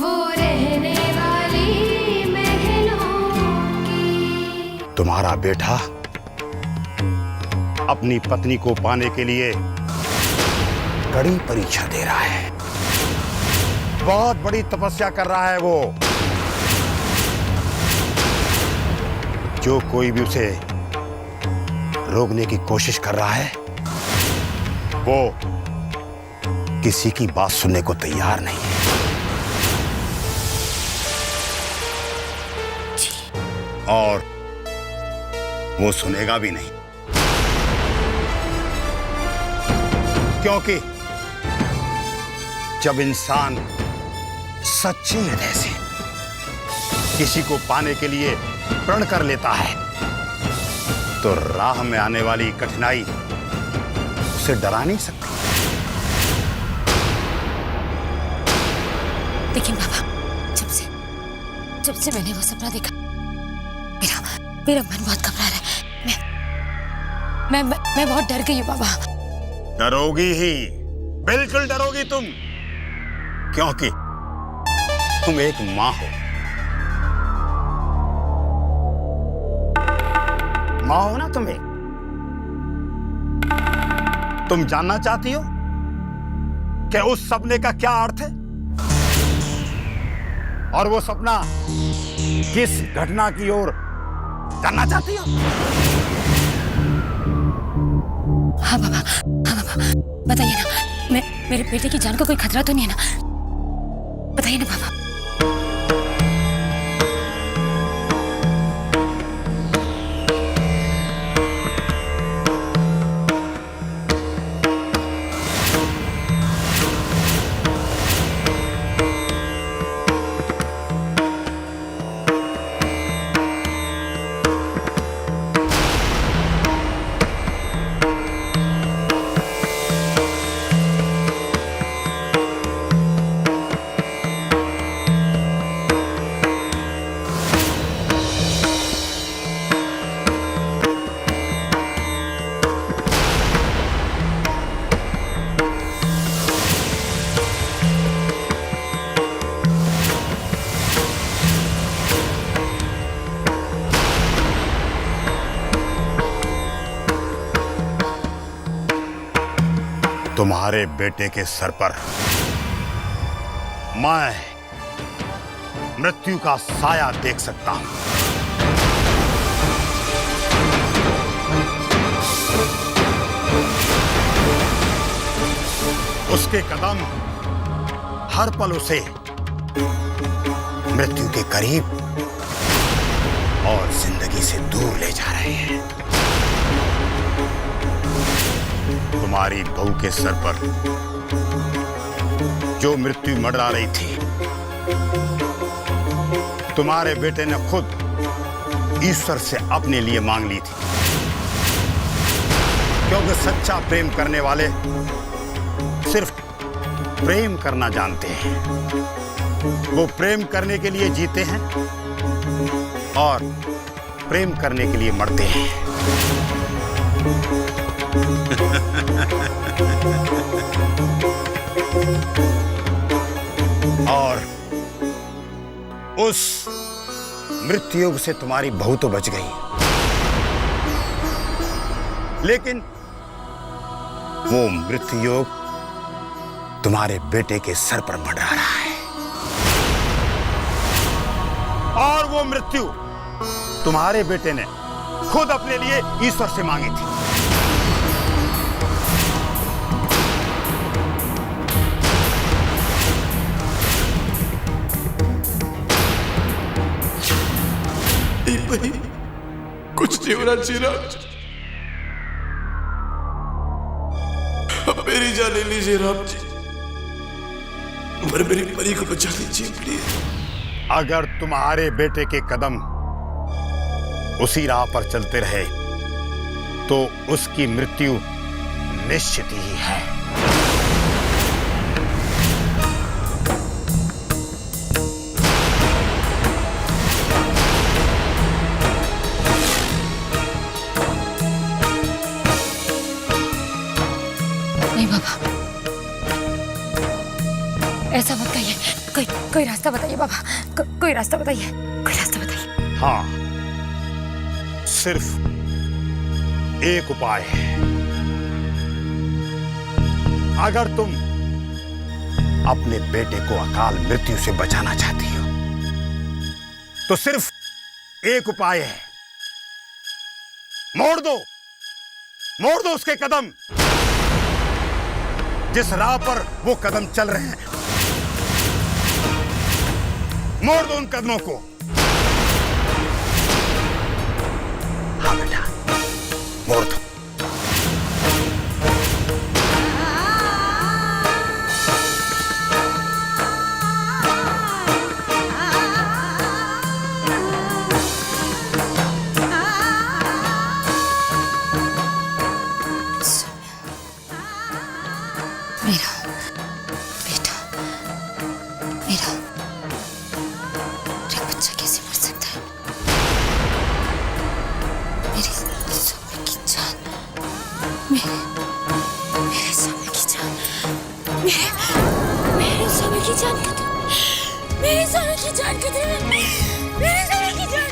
वो रहने वाली महलों की। तुम्हारा बेटा अपनी पत्नी को पाने के लिए कड़ी परीक्षा दे रहा है, बहुत बड़ी तपस्या कर रहा है वो। जो कोई भी उसे रोकने की कोशिश कर रहा है वो किसी की बात सुनने को तैयार नहीं है। और वो सुनेगा भी नहीं, क्योंकि जब इंसान सच्चे हृदय से किसी को पाने के लिए प्रण कर लेता है तो राह में आने वाली कठिनाई उसे डरा नहीं सकती। लेकिन बाबा, जब से मैंने वो सपना देखा, मेरा मन बहुत घबरा रहा है। मैं बहुत डर गई हूँ बाबा। डरोगी ही, बिल्कुल डरोगी तुम, क्योंकि तुम एक मां हो। मां हो ना तुम एक। तुम जानना चाहती हो कि उस सपने का क्या अर्थ है और वो सपना किस घटना की ओर जानना चाहती हो? हाँ बाबा, बताइए ना। मेरे बेटे की जान को कोई खतरा तो नहीं है ना? बताइए ना बाबा। तुम्हारे बेटे के सर पर मैं मृत्यु का साया देख सकता हूं। उसके कदम हर पल उसे मृत्यु के करीब और जिंदगी से दूर ले जा रहे हैं। तुम्हारी बहू के सर पर जो मृत्यु मंडरा रही थी, तुम्हारे बेटे ने खुद ईश्वर से अपने लिए मांग ली थी, क्योंकि सच्चा प्रेम करने वाले सिर्फ प्रेम करना जानते हैं। वो प्रेम करने के लिए जीते हैं और प्रेम करने के लिए मरते हैं। और उस मृत्युयोग से तुम्हारी बहू तो बच गई, लेकिन वो मृत्युयोग तुम्हारे बेटे के सर पर मंडरा रहा है। और वो मृत्यु तुम्हारे बेटे ने खुद अपने लिए ईश्वर से मांगी थी। भाई, कुछ नहीं होना चाहिए। अब मेरी जान ले लीजिए राम जी, पर मेरी परी को बचा लीजिए प्लीज। अगर तुम्हारे बेटे के कदम उसी राह पर चलते रहे तो उसकी मृत्यु निश्चित ही है। नहीं बाबा, ऐसा मत कहिए। कोई रास्ता बताइए बाबा, कोई रास्ता बताइए, कोई रास्ता बताइए। हाँ, सिर्फ एक उपाय है। अगर तुम अपने बेटे को अकाल मृत्यु से बचाना चाहती हो तो सिर्फ एक उपाय है, मोड़ दो उसके कदम, जिस राह पर वो कदम चल रहे हैं। मोड़ दो उन कदमों को। हाँ बेटा, मोड़ दो। मेरा बेटा, मेरा बच्चा कैसे मर सकता है? मेरे सोने की जान, मेरे सोने की जान, मेरे सोने की जान खतरे में, मेरे सोने की जान खतरे में, मेरे सोने की जान।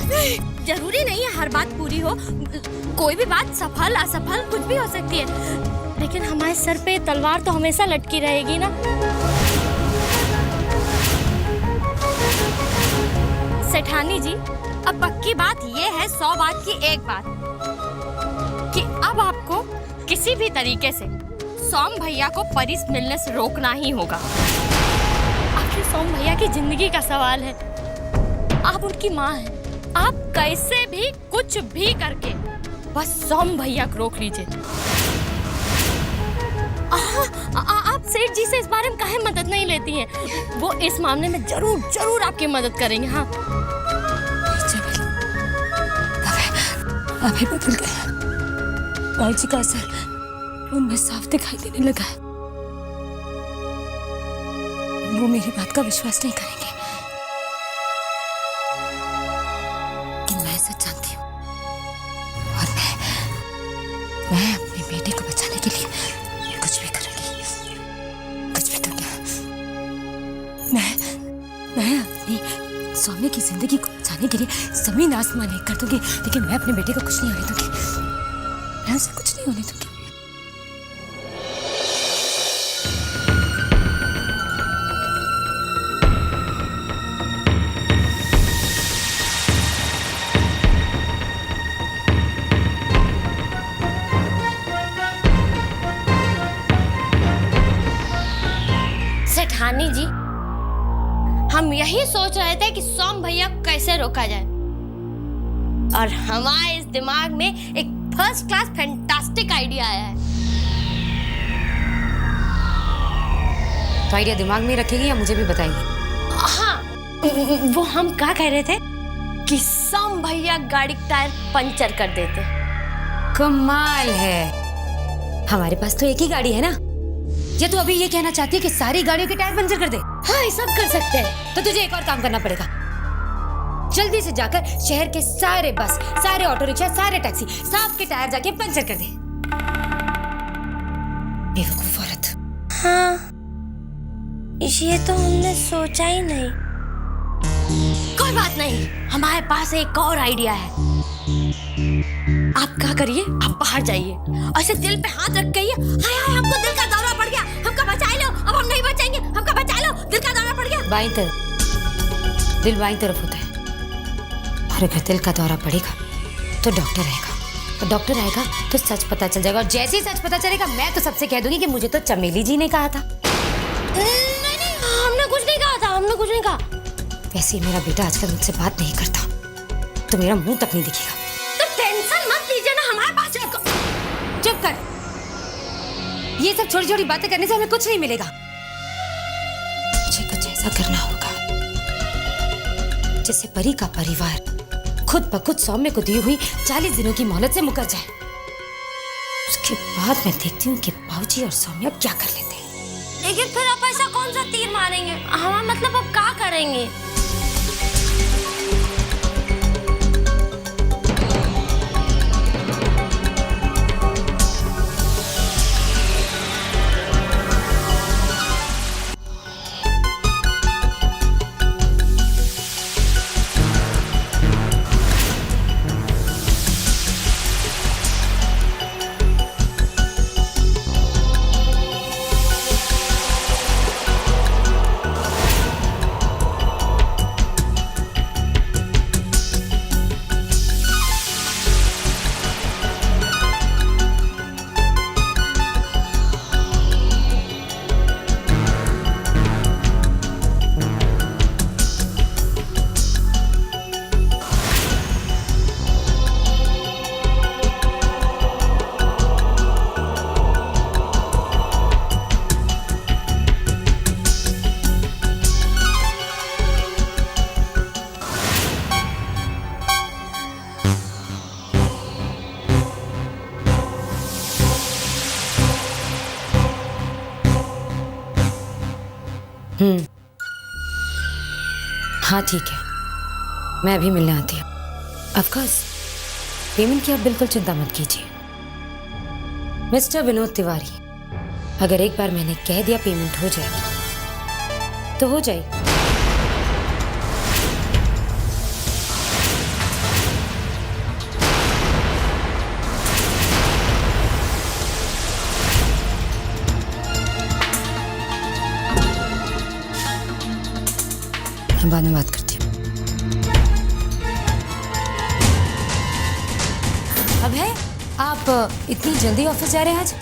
नहीं, जरूरी नहीं है हर बात पूरी हो, कोई भी बात सफल असफल कुछ भी हो सकती है, लेकिन हमारे सर पे तलवार तो हमेशा लटकी रहेगी ना। सेठानी जी, अब पक्की बात ये है 100 बात की एक बात कि अब आपको किसी भी तरीके से सोम भैया को परी से मिलने से रोकना ही होगा। आखिर सोम भैया की जिंदगी का सवाल है, आप उनकी माँ हैं, आप कैसे भी कुछ भी करके बस सोम भैया को रोक लीजिए। आप सेठ जी से इस बारे में काहे मदद नहीं लेती हैं? वो इस मामले में जरूर आपकी मदद करेंगे। हाँ, अभी बदल गया, बाबूजी का असर उनमें साफ दिखाई देने लगा है। वो मेरी बात का विश्वास नहीं करेंगे, लेकिन मैं सच जानती हूँ और मैं अपने बेटे को बचाने के लिए कुछ भी करूंगी, कुछ भी तो क्या। मैं अपनी सौम्य की जिंदगी को बचाने के लिए जमीन आसमान एक कर दूंगी, लेकिन मैं अपने बेटे को कुछ नहीं होने दूंगी, मैं उसे कुछ नहीं होने दूंगी। सेठानी जी, हम यही सोच रहे थे कि सोम भैया को कैसे रोका जाए, और हमारे इस दिमाग में एक फर्स्ट क्लास फैंटास्टिक आइडिया आया है। तो आइडिया दिमाग में रखेगी या मुझे भी बताएगी? हाँ, वो हम क्या कह रहे थे कि सोम भैया गाड़ी का टायर पंचर कर देते। कमाल है, हमारे पास तो एक ही गाड़ी है ना। या तू अभी ये कहना चाहती है कि सारी गाड़ियों के टायर पंचर कर दे? हाँ, ये सब कर सकते हैं। तो तुझे एक और काम करना पड़ेगा, जल्दी से जाकर शहर के सारे बस, सारे ऑटो रिक्शा, सारे टैक्सी, सबके टायर जाके पंचर कर दे। बेवकूफ औरत। हाँ, ये तो हमने सोचा ही नहीं। कोई बात नहीं, हमारे पास एक और आइडिया है। आप क्या करिए, आप बाहर जाइए, ऐसे दिल पे हाथ रख के, हाय हमको दिल का दौरा पड़ गया, हमको बचा लो, अब हम नहीं बचेंगे, हमको बचा लो, दिल का दौरा पड़ गया। बाईं तरफ, दिल बाईं तरफ होता है, और अगर दिल का दौरा पड़ेगा तो डॉक्टर आएगा, और डॉक्टर आएगा तो सच पता चल जाएगा, और जैसे ही सच पता चलेगा मैं तो सबसे कह दूंगी कि मुझे तो चमेली जी ने कहा था। नहीं, हमने कुछ नहीं कहा था, हमने कुछ नहीं कहा। वैसे मेरा बेटा आजकल मुझसे बात नहीं करता, तो मेरा मुंह तक नहीं दिखेगा। तो टेंशन मत लीजिए ना, हमारे पास चुप कर, ये सब छोटी छोटी बातें करने से हमें कुछ नहीं मिलेगा। मुझे कुछ ऐसा करना होगा जिससे परी का परिवार खुद ब खुद सौम्य को दी हुई 40 दिनों की मोहलत से मुकर जाए। उसके बाद मैं देखती हूँ कि बाबूजी और सौम्या क्या कर लेते हैं। लेकिन फिर आप ऐसा कौन सा तीर मारेंगे? हाँ, मतलब आप क्या करेंगे? हाँ ठीक है, मैं अभी मिलने आती हूँ। ऑफ कोर्स पेमेंट की आप बिल्कुल चिंता मत कीजिए मिस्टर विनोद तिवारी। अगर एक बार मैंने कह दिया पेमेंट हो जाएगी तो हो जाएगी। बाद में बात करती हूँ। अब है आप इतनी जल्दी ऑफिस जा रहे हैं आज?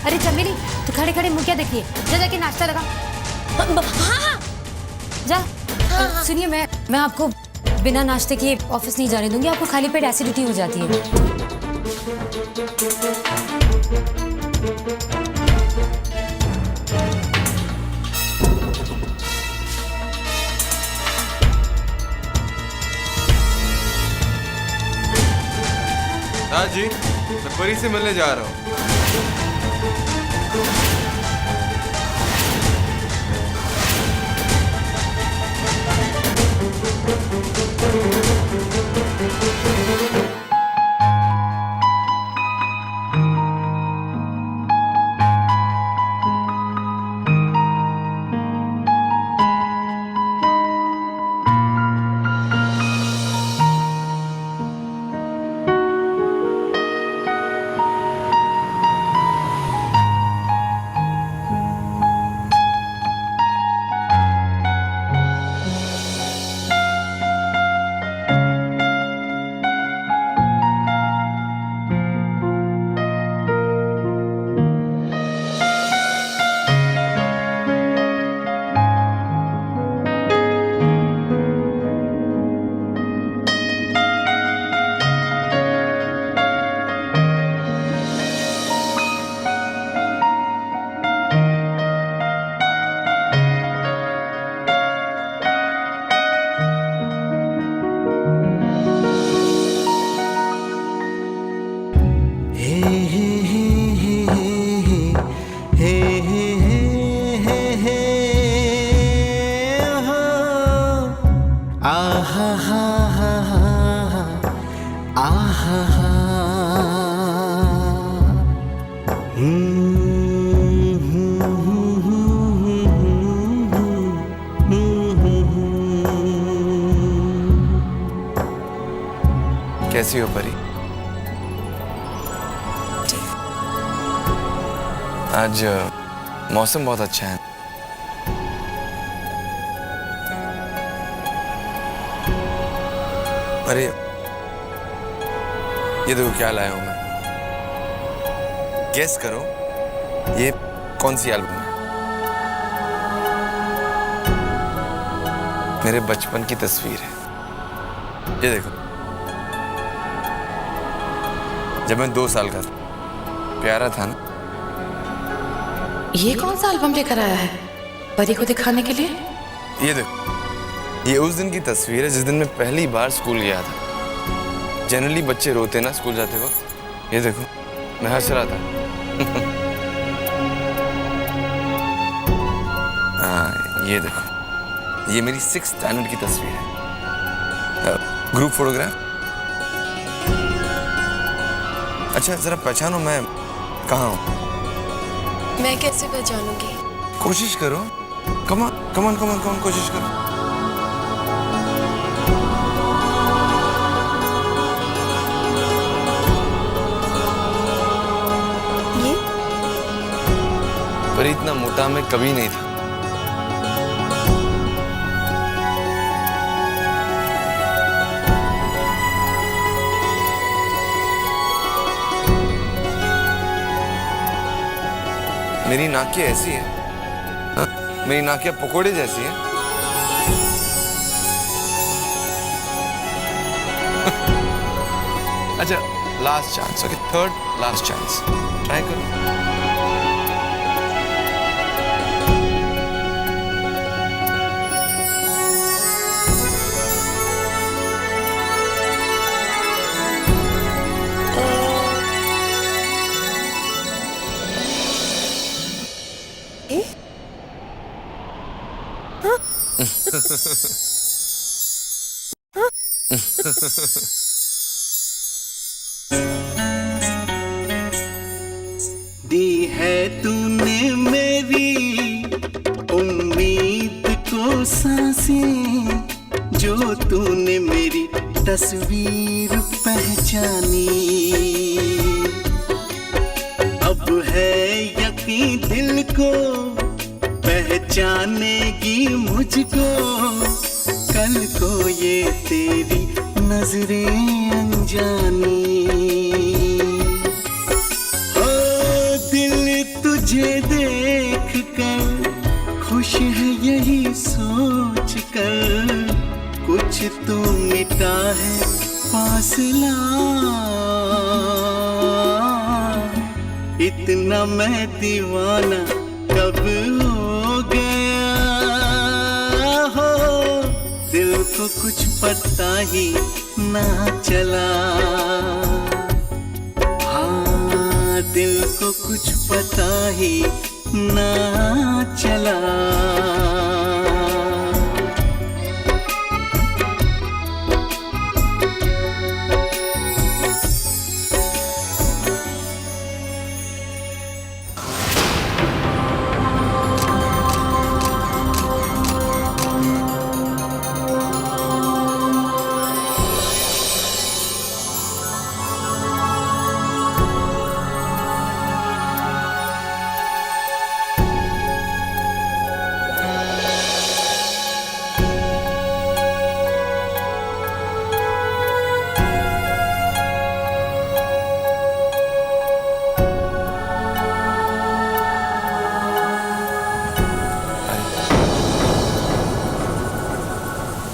अरे चमेली तो खड़े खड़े मुंह क्या देखिए, जा जाके नाश्ता लगा। हाँ जा। सुनिए मैं आपको बिना नाश्ते के ऑफिस नहीं जाने दूंगी, आपको खाली पेट एसिडिटी हो जाती है। हाँ जी, मैं परी से मिलने जा रहा हूँ। कैसी हो परी? आज मौसम बहुत अच्छा है। अरे ये देखो क्या लाया हूं मैं। गेस करो ये कौन सी एल्बम है? मेरे बचपन की तस्वीर है। ये देखो, जब मैं 2 साल का था, प्यारा था ना। ये कौन सा एल्बम लेकर आया है परी को दिखाने के लिए? ये देखो, ये उस दिन की तस्वीर है जिस दिन मैं पहली बार स्कूल गया था। जनरली बच्चे रोते ना स्कूल जाते वक्त। ये देखो, मैं हंस रहा था। हाँ, ये देखो, ये मेरी 6th स्टैंडर्ड की तस्वीर है। Group photograph. अच्छा जरा पहचानो मैं कहाँ हूँ? मैं कैसे पहचानूंगी? कोशिश करो। कमान कमान कमान कमान कोशिश करो। ये? पर इतना मोटा मैं कभी नहीं था। मेरी नाकें ऐसी है, हाँ? मेरी नाकें पकोड़े जैसी है। अच्छा last chance, okay, 3rd last chance, try करो। दी है तूने मेरी उम्मीद को सांसें, जो तूने मेरी तस्वीर पहचानी। अब है यकीन दिल को पहचानेगी मुझको, कल को ये तेरी नजरें अनजानी। ओ दिल तुझे देख कर खुश है यही सोच कर, कुछ तो मिटा है फासला। इतना मैं दीवाना कब हो गया हो, दिल को कुछ पता ही ना चला। हाँ दिल को कुछ पता ही ना चला।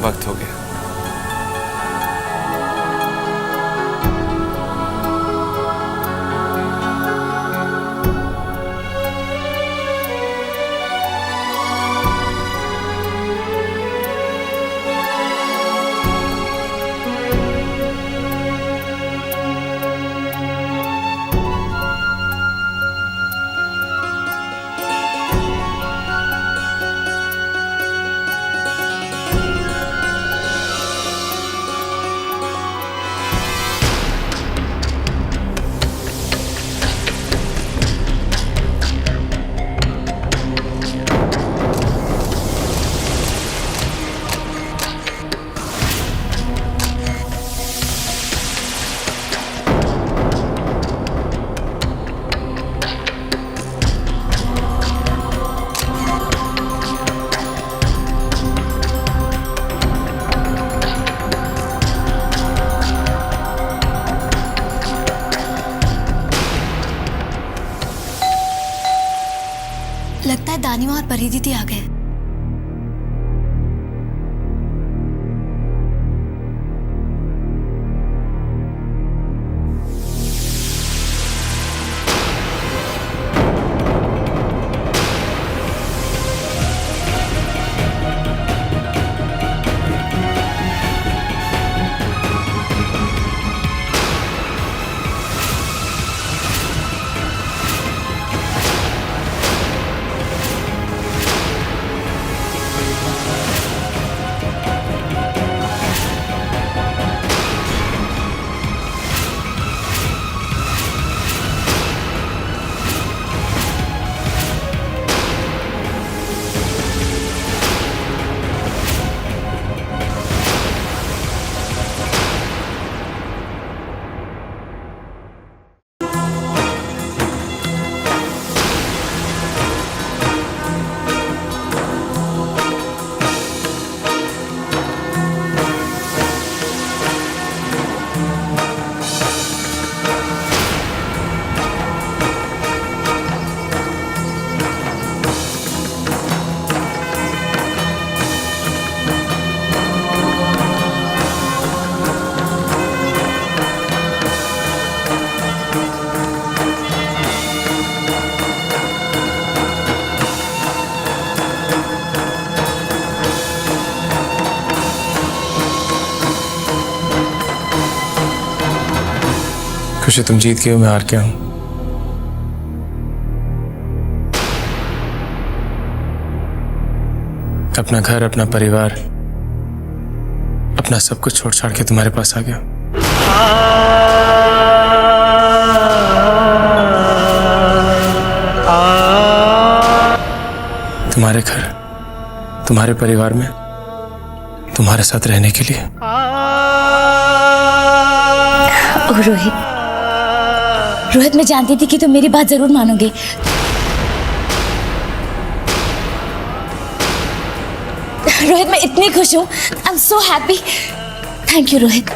वक्त हो गया। लगता है दानिमा और परी दीदी आ गए। खुशी तुम जीत गए हो, मैं हार गया हूं। अपना घर, अपना परिवार, अपना सब कुछ छोड़ छाड़ के तुम्हारे पास आ गया। तुम्हारे घर, तुम्हारे परिवार में, तुम्हारे साथ रहने के लिए। ओह रोहित, रोहित मैं जानती थी कि तुम मेरी बात जरूर मानोगे। रोहित मैं इतनी खुश हूँ। I am so happy. Thank you Rohit,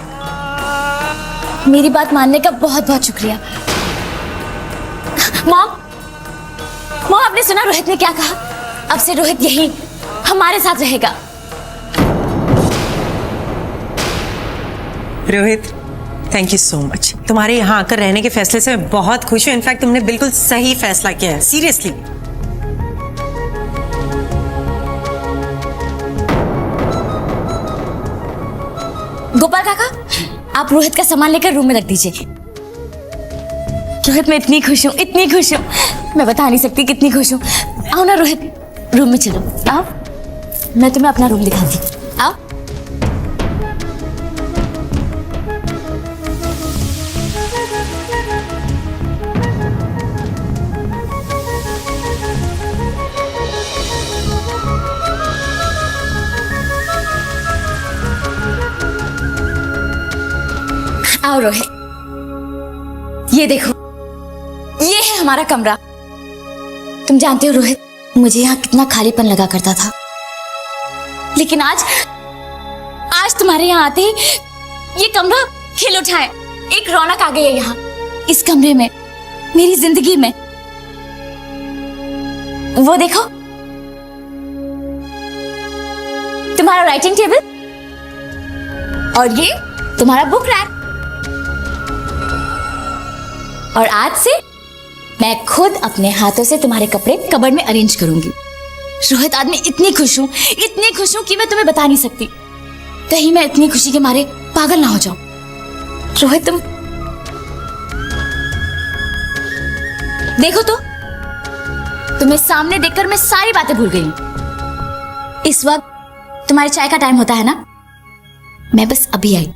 मेरी बात मानने का बहुत बहुत शुक्रिया। मॉम, आपने सुना रोहित ने क्या कहा? अब से रोहित यही हमारे साथ रहेगा। Rohit, thank you so much. तुम्हारे यहाँ आकर रहने के फैसले से मैं बहुत खुश हूँ। इनफैक्ट तुमने बिल्कुल सही फैसला किया है, सीरियसली। गोपाल काका, आप रोहित का सामान लेकर रूम में रख दीजिए। रोहित मैं इतनी खुश हूँ, इतनी खुश हूँ, मैं बता नहीं सकती कितनी खुश हूँ। आओ ना रोहित, रूम में चलो। आओ, मैं तुम्हें अपना रूम दिखाती हूँ। आओ। आओ रोहित, ये देखो, ये है हमारा कमरा। तुम जानते हो रोहित, मुझे यहाँ कितना खालीपन लगा करता था, लेकिन आज तुम्हारे यहाँ आते ही ये कमरा खिल उठा है। एक रौनक आ गई है यहाँ, इस कमरे में, मेरी जिंदगी में। वो देखो, तुम्हारा राइटिंग टेबल, और ये तुम्हारा बुक रैक। और आज से मैं खुद अपने हाथों से तुम्हारे कपड़े कबर्ड में अरेंज करूंगी। रोहित, आज मैं इतनी खुश हूं कि मैं तुम्हें बता नहीं सकती। कहीं मैं इतनी खुशी के मारे पागल ना हो जाऊं। रोहित, तुम देखो तो, तुम्हें सामने देखकर मैं सारी बातें भूल गई हूं। इस वक्त तुम्हारे चाय का टाइम होता है ना? मैं बस अभी आई।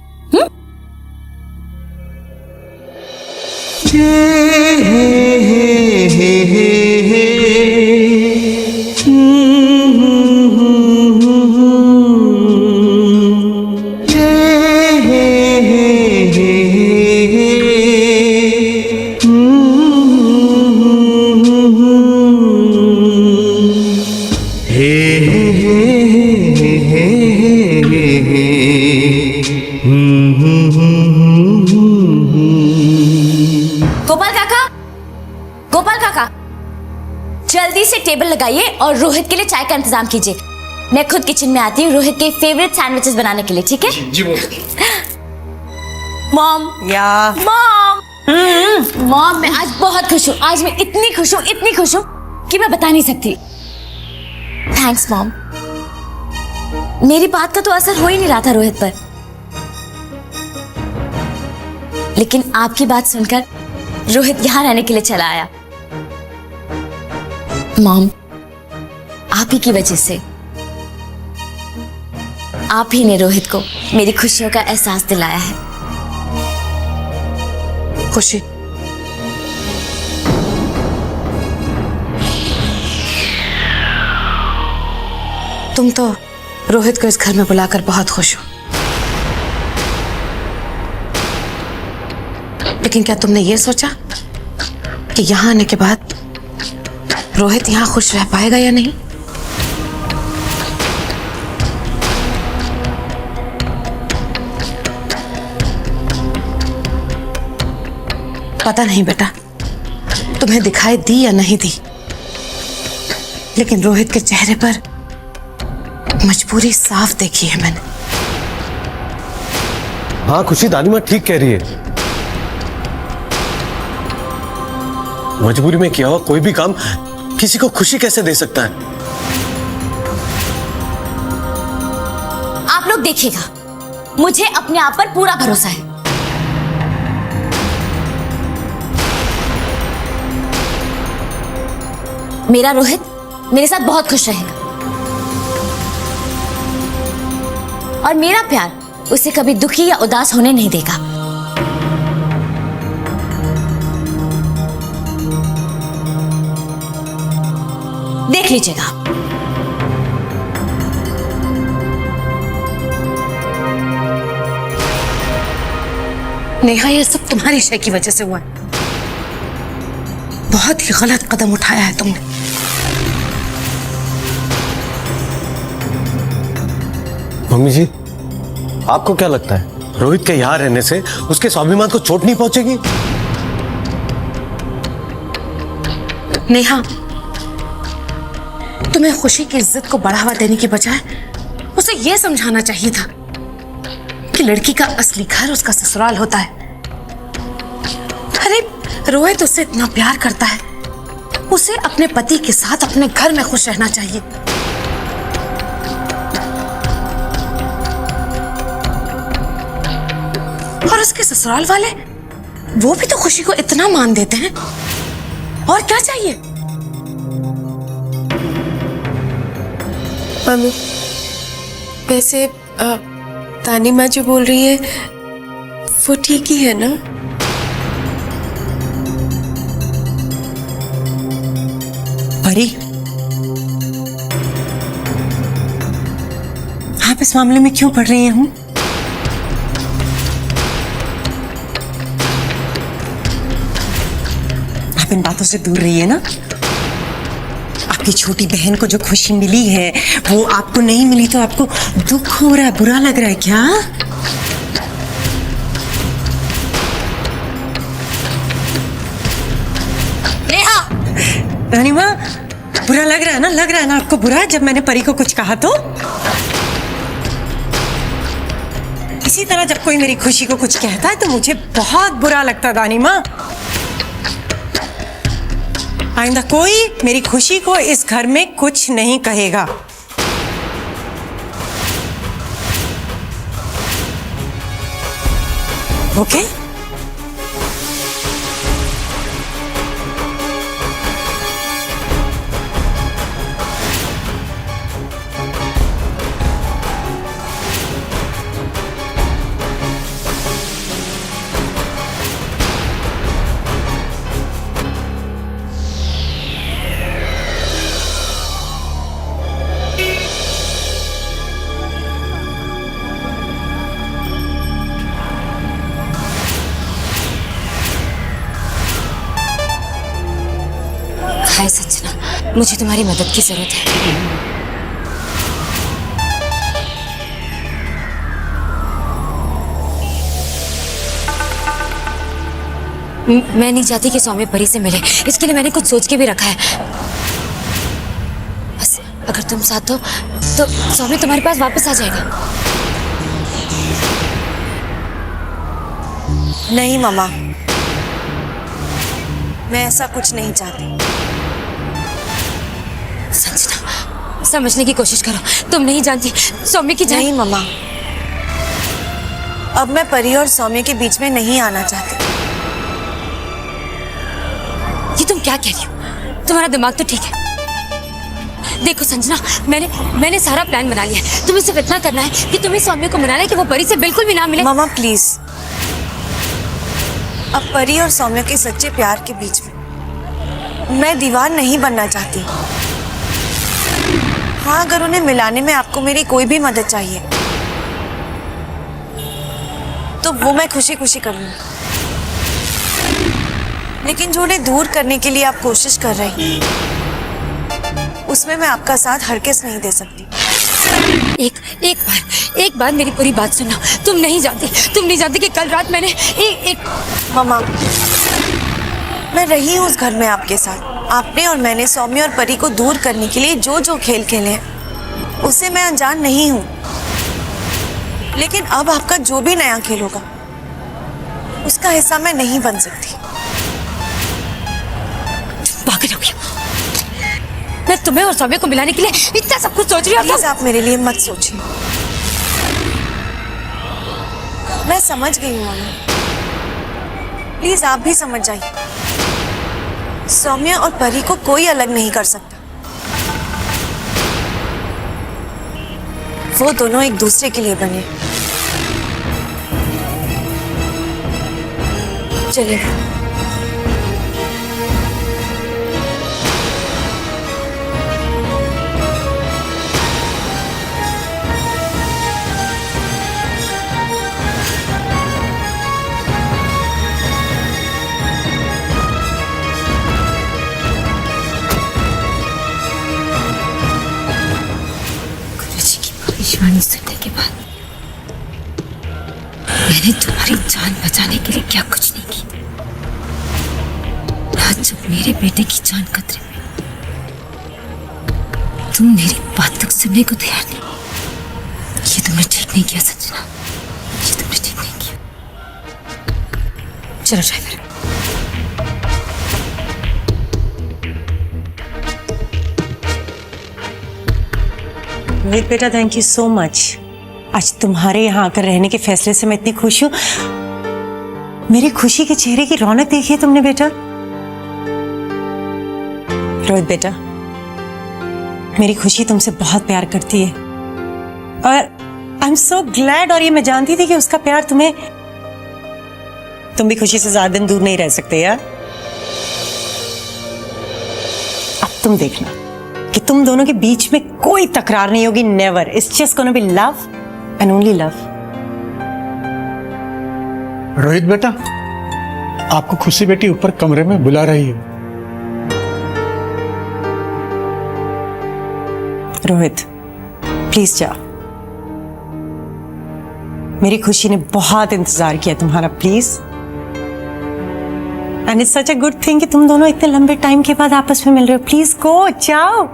गोपाल काका, जल्दी से टेबल लगाइए और रोहित के लिए चाय का इंतजाम कीजिए। मैं खुद किचन में आती हूँ रोहित के फेवरेट सैंडविचेस बनाने के लिए, ठीक है? जी मॉम, मॉम, मैं आज बहुत खुश हूँ। आज मैं इतनी खुश हूँ कि मैं बता नहीं सकती। Thanks mom. मेरी बात का तो असर हो ही नहीं रहा था रोहित पर, लेकिन आपकी बात सुनकर रोहित यहाँ रहने के लिए चला आया। मॉम, आप ही की वजह से, आप ही ने रोहित को मेरी खुशियों का एहसास दिलाया है। खुशी, तुम तो रोहित को इस घर में बुलाकर बहुत खुश हो, लेकिन क्या तुमने ये सोचा कि यहाँ आने के बाद रोहित यहाँ खुश रह पाएगा या नहीं? पता नहीं बेटा, तुम्हें दिखाई दी या नहीं दी, लेकिन रोहित के चेहरे पर मजबूरी साफ देखी है मैंने। हाँ खुशी, दादी माँ ठीक कह रही है। मजबूरी में किया हुआ कोई भी काम किसी को खुशी कैसे दे सकता है? आप लोग देखिएगा, मुझे अपने आप पर पूरा भरोसा है। मेरा रोहित मेरे साथ बहुत खुश रहेगा। और मेरा प्यार उसे कभी दुखी या उदास होने नहीं देगा। देख लीजिएगा। नेहा, ये सब तुम्हारी शय की वजह से हुआ है। बहुत ही गलत कदम उठाया है तुमने। मम्मी जी, आपको क्या लगता है रोहित के यहाँ रहने से उसके स्वाभिमान को चोट नहीं पहुंचेगी? नेहा, तुम्हें खुशी की इज्जत को बढ़ावा देने की बजाय उसे यह समझाना चाहिए था कि लड़की का असली घर उसका ससुराल होता है। अरे रोहित उससे इतना प्यार करता है, उसे अपने पति के साथ अपने घर में खुश रहना चाहिए। और उसके ससुराल वाले वो भी तो खुशी को इतना मान देते हैं, और क्या चाहिए? मम्मी, वैसे तानी माँ जो बोल रही है वो ठीक ही है ना? परी, आप इस मामले में क्यों पढ़ रही हैं? आप इन बातों से दूर रहिए ना। आपकी छोटी बहन को जो खुशी मिली है वो आपको नहीं मिली तो आपको दुख हो रहा है, बुरा लग रहा है क्या? नेहा! रानी माँ, बुरा लग रहा है ना? लग रहा है ना आपको बुरा जब मैंने परी को कुछ कहा तो? इसी तरह जब कोई मेरी खुशी को कुछ कहता है तो मुझे बहुत बुरा लगता है रानी माँ। आइंदा कोई मेरी खुशी को इस घर में कुछ नहीं कहेगा। ओके? हाय संजना, मुझे तुम्हारी मदद की जरूरत है। मैं नहीं चाहती कि सौम्य परी से मिले, इसके लिए मैंने कुछ सोच के भी रखा है। बस अगर तुम साथ हो तो सौम्य तुम्हारे पास वापस आ जाएगा। नहीं मामा, मैं ऐसा कुछ नहीं चाहती। संजना, समझने की कोशिश करो। तुम नहीं जानती सौम्य की जान। नहीं मामा, अब मैं परी और सौम्य के बीच में नहीं आना चाहती। ये तुम क्या कह रही हो? तुम्हारा दिमाग तो ठीक है। देखो संजना, मैंने सारा प्लान बना लिया है। तुम्हें सिर्फ इतना करना है कि तुम्हें सौम्य को मनाना है कि वो परी से बिल्कुल भी ना मिले। मामा प्लीज, अब परी और सौम्य के सच्चे प्यार के बीच में मैं दीवार नहीं बनना चाहती। हाँ, अगर उन्हें मिलाने में आपको मेरी कोई भी मदद चाहिए तो वो मैं खुशी खुशी कर लूंगी। लेकिन जो उन्हें दूर करने के लिए आप कोशिश कर रहे हैं उसमें मैं आपका साथ हरगिज़ नहीं दे सकती। एक बार मेरी पूरी बात सुनना। तुम नहीं जानती कि कल रात मैंने मामा, मैं रही हूँ उस घर में आपके साथ। आपने और मैंने सौम्य और परी को दूर करने के लिए जो जो खेल खेले हैं उससे मैं अनजान नहीं हूँ। लेकिन अब आपका जो भी नया खेल होगा उसका हिस्सा मैं नहीं बन सकती। पागल हो गया। मैं तुम्हें और सौम्य को मिलाने के लिए इतना सब कुछ सोच रही हूँ। प्लीज आप मेरे लिए मत सोचिए। मैं समझ गई हूँ मामा, प्लीज आप भी समझ जाइए। सौम्य और परी को कोई अलग नहीं कर सकता। वो दोनों एक दूसरे के लिए बने। चलिए। भविष्यवाणी सुनने के बाद मैंने तुम्हारी जान बचाने के लिए क्या कुछ नहीं की। आज जब मेरे बेटे की जान खतरे में, तुम मेरी बात तक सुनने को तैयार नहीं। ये तुमने ठीक नहीं किया संजना, ये तुमने ठीक नहीं किया। चलो ड्राइवर। रोहित बेटा, थैंक यू सो मच। आज तुम्हारे यहाँ आकर रहने के फैसले से मैं इतनी खुश हूँ। मेरी खुशी के चेहरे की रौनक देखी है तुमने बेटा। रोहित बेटा, मेरी खुशी तुमसे बहुत प्यार करती है और आई एम सो ग्लैड। और ये मैं जानती थी कि उसका प्यार तुम भी खुशी से ज्यादा दिन दूर नहीं रह सकते यार। अब तुम देखना कि तुम दोनों के बीच में कोई तकरार नहीं होगी। Never. It's just gonna be love and only love. Rohit बेटा, आपको खुशी बेटी ऊपर कमरे में बुला रही है। रोहित प्लीज जाओ। मेरी खुशी ने बहुत इंतजार किया तुम्हारा, please. And it's such a good thing कि तुम दोनों इतने लंबे टाइम के बाद आपस में मिल रहे हो। प्लीज गो, जाओ।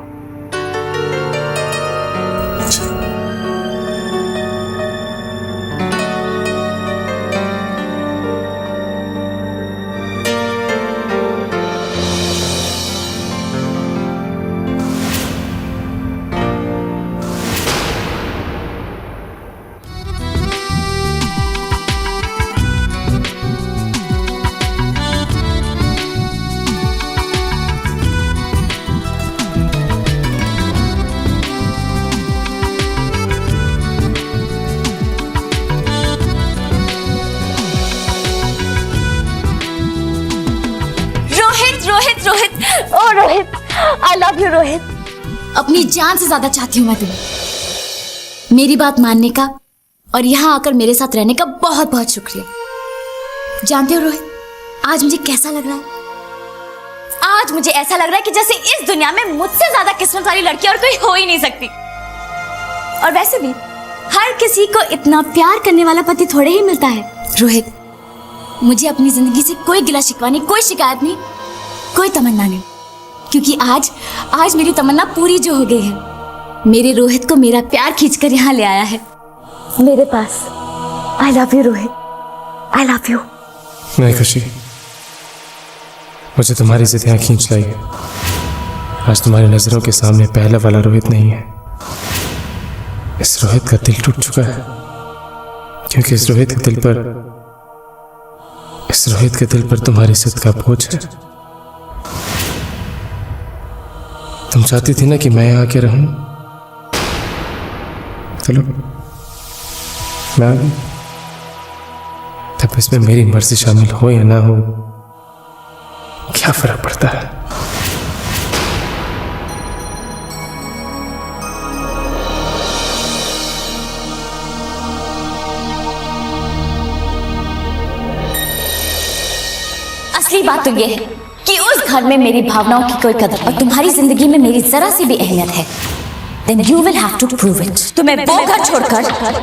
Rohit, I love you Rohit. अपनी जान से ज्यादा चाहती हूँ मैं तुम्हें। मेरी बात मानने का और यहाँ आकर मेरे साथ रहने का बहुत बहुत शुक्रिया। जानते हो रोहित, आज मुझे कैसा लग रहा है? आज मुझे ऐसा लग रहा है कि जैसे इस दुनिया में मुझसे ज्यादा किस्मत वाली लड़की और कोई हो ही नहीं सकती। और वैसे भी हर किसी को इतना प्यार करने वाला पति थोड़े ही मिलता है। रोहित, मुझे अपनी जिंदगी से कोई गिला शिकवा नहीं, कोई शिकायत नहीं, कोई तमन्ना नहीं, क्योंकि आज मेरी तमन्ना पूरी जो हो गई है। मेरे रोहित को मेरा प्यार खींचकर यहाँ ले आया है मेरे पास। I love you Rohit, I love you. नहीं खुशी, मुझे तुम्हारी जिद यहाँ खींच लाई है। आज तुम्हारी नजरों के सामने पहला वाला रोहित नहीं है। इस रोहित का दिल टूट चुका है, क्योंकि इस रोहित के दिल पर तुम्हारी जिद का बोझ है। तुम चाहती थी ना कि मैं यहाँ आके रहूं, चलो मैं आ गई। तब इसमें मेरी मर्जी शामिल हो या ना हो, क्या फर्क पड़ता है? असली बात तो यह है कि उस घर में मेरी भावनाओं की कोई कदर और तुम्हारी जिंदगी में मेरी जरा सी भी अहमियत है। Then you will have to prove it। तुम्हें वो घर छोड़कर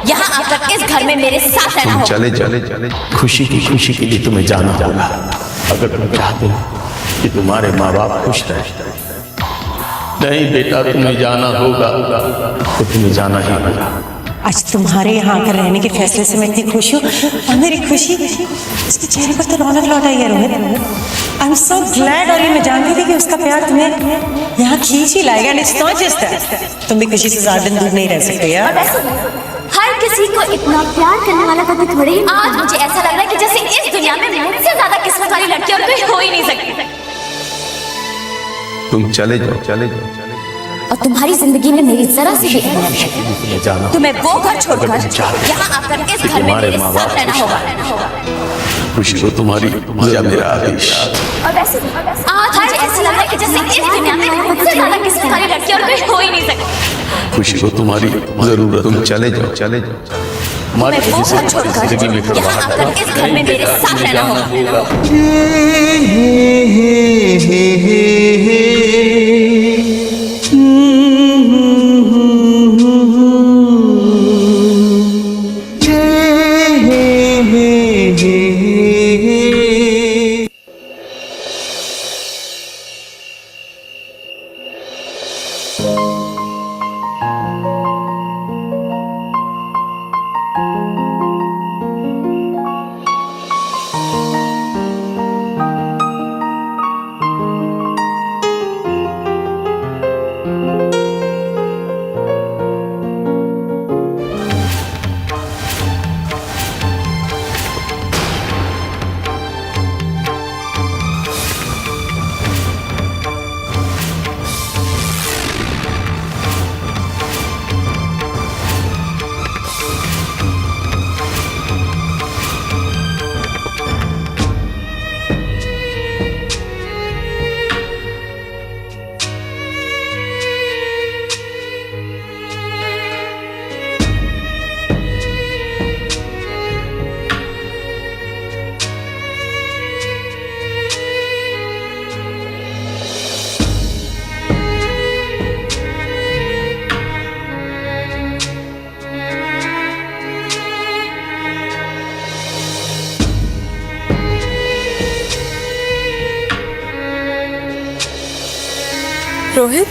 यहाँ आकर इस घर में मेरे साथ रहना होगा। चले खुशी के लिए तुम्हें जाना होगा। अगर तुम चाहते हो कि तुम्हारे माँ बाप खुश रहे। नहीं बेटा, तुम्हें जाना होगा तो तुम्हें जाना ही होगा। आज तुम्हारे यहाँ आकर रहने के फैसले से मैं इतनी खुश हूँ और मेरी खुशी इसके चेहरे पर तो रौनक लौट आई है Rohit. I am so glad. और ये मैं जानती थी कि उसका प्यार तुम्हें यहाँ खींच ही लाएगा। And it's not just that, तुम भी खुशी से ज्यादा दिन दूर नहीं रह सकते यार। हर किसी को इतना प्यार करने वाला पति थोड़े ही। आज मुझे ऐसा लग रहा है कि जैसे इस दुनिया में मुझसे ज्यादा किस्मत वाली लड़की और कोई हो ही नहीं सकती। तुम चले जाओ। और तुम्हारी जिंदगी में मेरी जरा सी भी अहमियत है तुम्हें जाना तुम्हें वो घर छोड़कर यहाँ आकर इस घर में मेरे साथ रहना होगा। खुशी को तुम्हारी या मेरा आदेश। और वैसे आज मुझे ऐसा लग रहा है कि जैसे इस दुनिया में मुझसे ज्यादा किसी सारी लड़की और कोई हो ही नहीं सकती। खुशी को तुम्हारी जरूरत। तुम चले जाओ हमारे जिंदगी में यहाँ आकर इस घर में मेरे साथ रहना होगा। रोहित,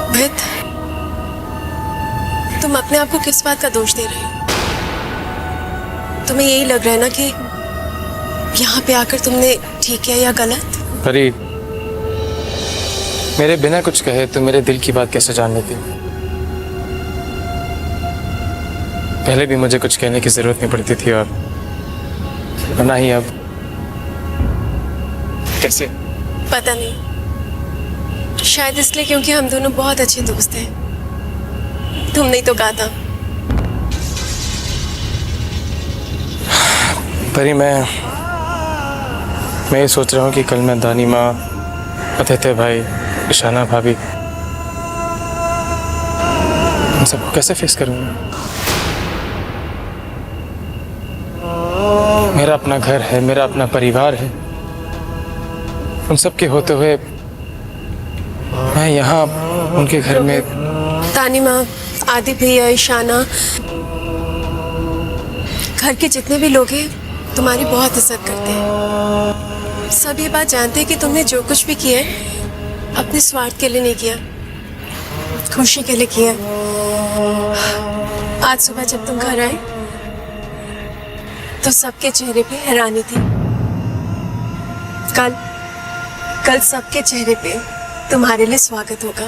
रोहित, तुम अपने आप को किस बात का दोष दे रहे हो? तुम्हें यही लग रहा है ना कि यहाँ पे आकर तुमने ठीक किया या गलत? परी, मेरे बिना कुछ कहे तो मेरे दिल की बात कैसे जान लेती? पहले भी मुझे कुछ कहने की जरूरत नहीं पड़ती थी और ना ही अब। कैसे? पता नहीं, शायद इसलिए क्योंकि हम दोनों बहुत अच्छे दोस्त हैं। तुम नहीं तो कहा था। परी, मैं ये सोच रहा हूँ कि कल मैं दानी माँ, अतिथि भाई, ईशाना भाभी, इन सबको कैसे फेस करूँगा? मेरा अपना घर है, मेरा अपना परिवार है। उन सब के होते हुए मैं यहाँ उनके घर में। तानी माँ, आदि भैया, ईशाना, घर के जितने भी लोग हैं तुम्हारी बहुत इज्जत करते हैं। सब ये बात जानते हैं कि तुमने जो कुछ भी किया है अपने स्वार्थ के लिए नहीं किया, खुशी के लिए किया। आज सुबह जब तुम घर आए तो सबके चेहरे पे हैरानी थी। कल सबके चेहरे पे तुम्हारे लिए स्वागत होगा।